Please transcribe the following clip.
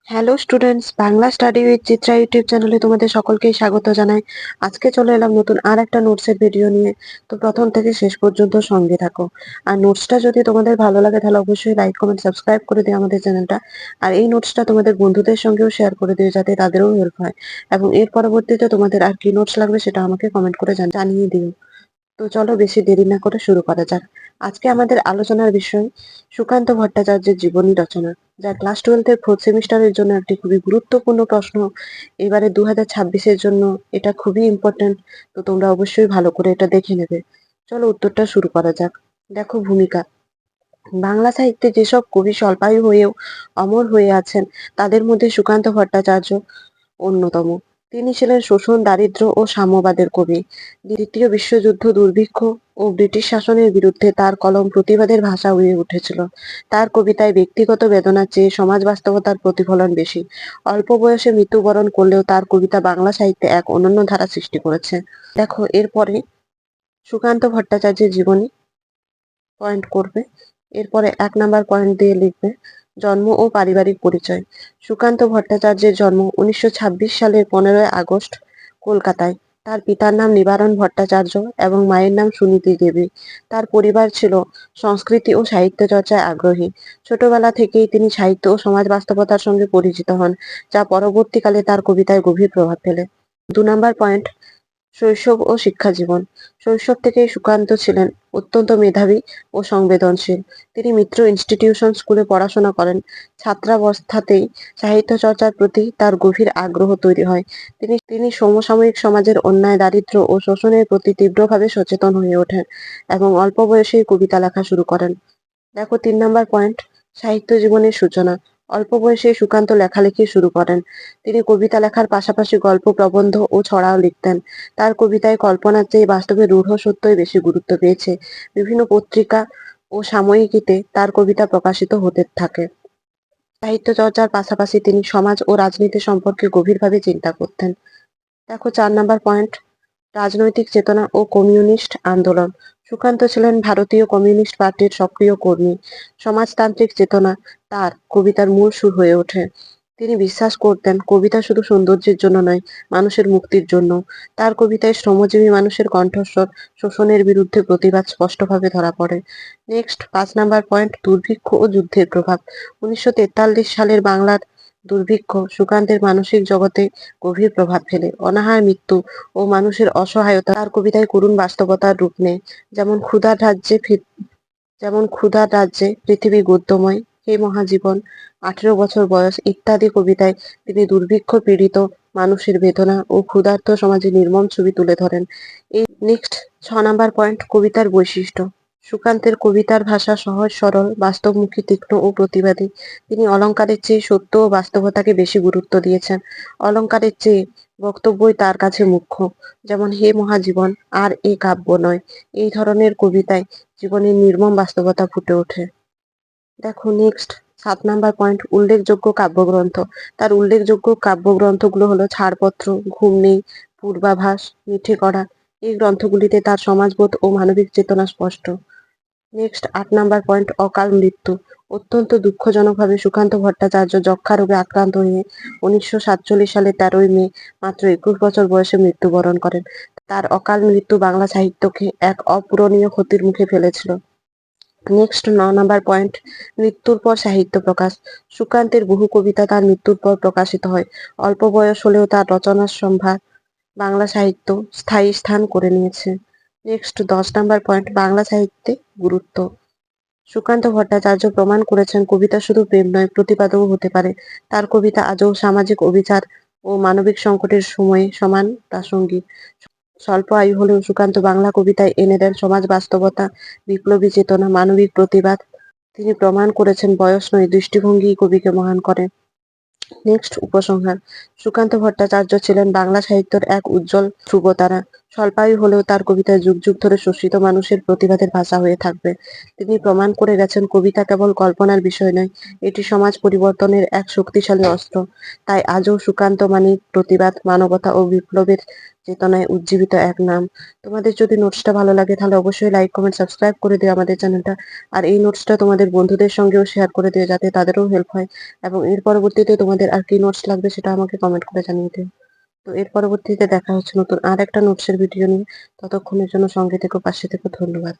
Hello students, Bangla study with Chitra YouTube চ্যানেলে তোমাদের সকলকেই স্বাগত জানাই। আজকে চলে এলাম নতুন আর একটা নোটসের ভিডিও নিয়ে। তো প্রথম থেকে শেষ পর্যন্ত সঙ্গে থাকো। আর নোটসটা যদি তোমাদের ভালো লাগে তাহলে অবশ্যই লাইক কমেন্ট সাবস্ক্রাইব করে দিও আমাদের চ্যানেলটা। আর এই নোটসটা তোমাদের বন্ধুদের সঙ্গেও শেয়ার করে দিও যাতে তাদেরও হেল্প হয়। এবং এর পরবর্তীতে তোমাদের আর কি নোটস লাগবে সেটা আমাকে কমেন্ট করে জানিয়ে দিও। তো চলো বেশি দেরি না করে শুরু করা যাক। আজকে আমাদের আলোচনার বিষয় সুকান্ত ভট্টাচার্যের জীবনী রচনা, যা ক্লাস 12 এর ফোর্থ সেমিস্টারের জন্য একটি খুবই গুরুত্বপূর্ণ প্রশ্ন। এবারে 2026-এর জন্য এটা খুবই ইম্পর্টেন্ট। তো তোমরা অবশ্যই ভালো করে এটা দেখে নেবে। চলো উত্তরটা শুরু করা যাক। দেখো, ভূমিকা। বাংলা সাহিত্যে যেসব কবি স্বল্পায়ু হয়েও অমর হয়ে আছেন তাদের মধ্যে সুকান্ত ভট্টাচার্য অন্যতম। তিনি ছিলেন শোষণ, দারিদ্র্য ও সাম্যবাদের কবি। দ্বিতীয় বিশ্বযুদ্ধ, দুর্ভিক্ষ ও ব্রিটিশ শাসনের বিরুদ্ধে তার কলম প্রতিবাদের ভাষা হয়ে উঠেছিল। তার কবিতায় ব্যক্তিগত বেদনার চেয়ে সমাজ বাস্তবতার প্রতিফলন বেশি। অল্প বয়সে মৃত্যুবরণ করলেও তার কবিতা বাংলা সাহিত্যে এক অনন্য ধারা সৃষ্টি করেছে। দেখো, এরপরে সুকান্ত ভট্টাচার্যের জীবনী পয়েন্ট করবে। এরপরে 1 নাম্বার পয়েন্ট দিয়ে লিখবে জন্ম ও পারিবারিক পরিচয়। সুকান্ত ভট্টাচার্যের জন্ম 1926 সালের 15ই আগস্ট কলকাতায়। তার পিতার নাম নিবারণ ভট্টাচার্য এবং মায়ের নাম সুনীতি দেবী। তার পরিবার ছিল সংস্কৃতি ও সাহিত্য চর্চায় আগ্রহী। ছোটবেলা থেকেই তিনি সাহিত্য ও সমাজ বাস্তবতার সঙ্গে পরিচিত হন, যা পরবর্তীকালে তার কবিতায় গভীর প্রভাব ফেলে। 2 নাম্বার পয়েন্ট, শৈশব ও শিক্ষা জীবন। শৈশব থেকেই সুকান্ত ছিলেন অত্যন্ত মেধাবী ও সংবেদনশীল। তিনি মিত্র ইনস্টিটিউশন স্কুলে পড়াশোনা করেন। ছাত্রাবস্থাতেই সাহিত্য চর্চার প্রতি তার গভীর আগ্রহ তৈরি হয়। তিনি সমসাময়িক সমাজের অন্যায়, দারিদ্র্য ও শোষণের প্রতি তীব্রভাবে সচেতন হয়ে ওঠেন এবং অল্প বয়সেই কবিতা লেখা শুরু করেন। দেখো, 3 নাম্বার পয়েন্ট, সাহিত্য জীবনের সূচনা। অল্প বয়সে সুকান্ত লেখালেখি শুরু করেন। তিনি কবিতা লেখার পাশাপাশি গল্প, প্রবন্ধ ও ছড়াও লিখতেন। তার কবিতায় কল্পনার চেয়ে বাস্তবে রূঢ় সত্যই বেশি গুরুত্ব পেয়েছে। বিভিন্ন পত্রিকা ও সাময়িকীতে তার কবিতা প্রকাশিত হতে থাকে। সাহিত্য চর্চার পাশাপাশি তিনি সমাজ ও রাজনীতি সম্পর্কে গভীরভাবে চিন্তা করতেন। দেখো, 4 নাম্বার পয়েন্ট, রাজনৈতিক চেতনা ও কমিউনিস্ট আন্দোলন। সুকান্ত ছিলেন ভারতীয় কমিউনিস্ট পার্টির সক্রিয় কর্মী। সমাজতান্ত্রিক চেতনা তার কবিতার মূল সুর হয়ে ওঠে। তিনি বিশ্বাস করতেন কবিতা শুধু সৌন্দর্যের জন্য নয়, মানুষের মুক্তির জন্য। তার কবিতায় শ্রমজীবী মানুষের কণ্ঠস্বর, শোষণের বিরুদ্ধে প্রতিবাদ স্পষ্টভাবে ধরা পড়ে। নেক্সট, 5 নাম্বার পয়েন্ট, দুর্ভিক্ষ ও যুদ্ধের প্রভাব। 1943 সালের বাংলার দুর্ভিক্ষ সুকান্তের মানসিক জগতে গভীর প্রভাব ফেলে। অনাহার, মৃত্যু ও মানুষের অসহায়তা তার কবিতায় করুণ বাস্তবতার রূপ নেয়। যেমন ক্ষুধার রাজ্যে পৃথিবী গদ্যময়, হে মহাজীবন, 18 বছর বয়স ইত্যাদি কবিতায় তিনি দুর্ভিক্ষ পীড়িত মানুষের বেদনা ও ক্ষুধার্ত সমাজের নির্মম ছবি তুলে ধরেন। এই নেক্সট, 6 নাম্বার পয়েন্ট, কবিতার বৈশিষ্ট্য। সুকান্তের কবিতার ভাষা সহজ সরল, বাস্তবমুখী, তীক্ষ্ণ ও প্রতিবাদী। তিনি অলংকারের চেয়ে সত্য ও বাস্তবতাকে বেশি গুরুত্ব দিয়েছেন। অলংকারের চেয়ে বক্তব্যই তার কাছে মুখ্য। যেমন হে মহাজীবন আর এ কাব্য নয়, এই ধরনের কবিতায় জীবনের নির্মম বাস্তবতা ফুটে ওঠে। দেখো, নেক্সট, 7 নাম্বার পয়েন্ট, উল্লেখযোগ্য কাব্যগ্রন্থ। তার উল্লেখযোগ্য কাব্যগ্রন্থগুলো হলো ছাড়পত্র, ঘুম নেই, পূর্বাভাস, মিঠে কড়া। এই গ্রন্থগুলিতে তার সমাজবোধ ও মানবিক চেতনা স্পষ্ট। নেক্সট, 8 নাম্বার পয়েন্ট, অকাল মৃত্যু। অত্যন্ত দুঃখজনকভাবে সুকান্ত ভট্টাচার্য যক্ষ্মা রোগে আক্রান্ত হয়ে 1947 সালের 13ই মে মাত্র 21 বছর বয়সে মৃত্যুবরণ করেন। তার অকাল মৃত্যু বাংলা সাহিত্যকে এক অপূরণীয় ক্ষতির মুখে ফেলেছিল। নেক্সট, 9 নাম্বার পয়েন্ট, মৃত্যুর পর সাহিত্য প্রকাশ। সুকান্তের বহু কবিতা তার মৃত্যুর পর প্রকাশিত হয়। অল্প বয়স হলেও তার রচনার সম্ভার বাংলা সাহিত্য স্থায়ী স্থান করে নিয়েছে। নেক্সট, 10 নাম্বার পয়েন্ট, বাংলা সাহিত্যে গুরুত্ব। সুকান্ত ভট্টাচার্য প্রমাণ করেছেন কবিতা শুধু প্রেম নয়, প্রতিবাদও হতে পারে। তার কবিতা আজও সামাজিক অবিচার ও মানবিক সংকটের সময়ে সমান প্রাসঙ্গিক। স্বল্প আয়ু হলেও সুকান্ত বাংলা কবিতায় এনে দেন সমাজ বাস্তবতা, বিপ্লবী চেতনা, মানবিক প্রতিবাদ। তিনি প্রমাণ করেছেন বয়স নয়, দৃষ্টিভঙ্গিই কবিকে মহান করে। নেক্সট, উপসংহার। সুকান্ত ভট্টাচার্য ছিলেন বাংলা সাহিত্যের এক উজ্জ্বল ধ্রুবতারা। স্বল্পায়ু হলেও তার কবিতায় যুগ যুগ ধরে শোষিত মানুষের প্রতিবাদের ভাষা হয়ে থাকবে। তিনি প্রমাণ করে গেছেন কবিতা কেবল কল্পনার বিষয় নয়, এটি সমাজ পরিবর্তনের এক শক্তিশালী অস্ত্র। তাই আজও সুকান্ত মানে প্রতিবাদ, মানবতা ও বিপ্লবের চেতনায় উজ্জীবিত এক নাম। তোমাদের যদি নোটসটা ভালো লাগে তাহলে অবশ্যই লাইক, কমেন্ট, সাবস্ক্রাইব করে দিও আমাদের চ্যানেলটা। আর এই নোটসটা তোমাদের বন্ধুদের সঙ্গেও শেয়ার করে দিও যাতে তাদেরও হেল্প হয়। এবং এর পরবর্তীতে তোমাদের আর কি নোটস লাগবে সেটা আমাকে কমেন্ট করে জানিয়ে দিও। তো এর পরবর্তীতে দেখা হচ্ছে নতুন আর একটা নোটসের ভিডিও নিয়ে। ততক্ষণের জন্য সঙ্গে থেকো, পাশে থেকো। ধন্যবাদ।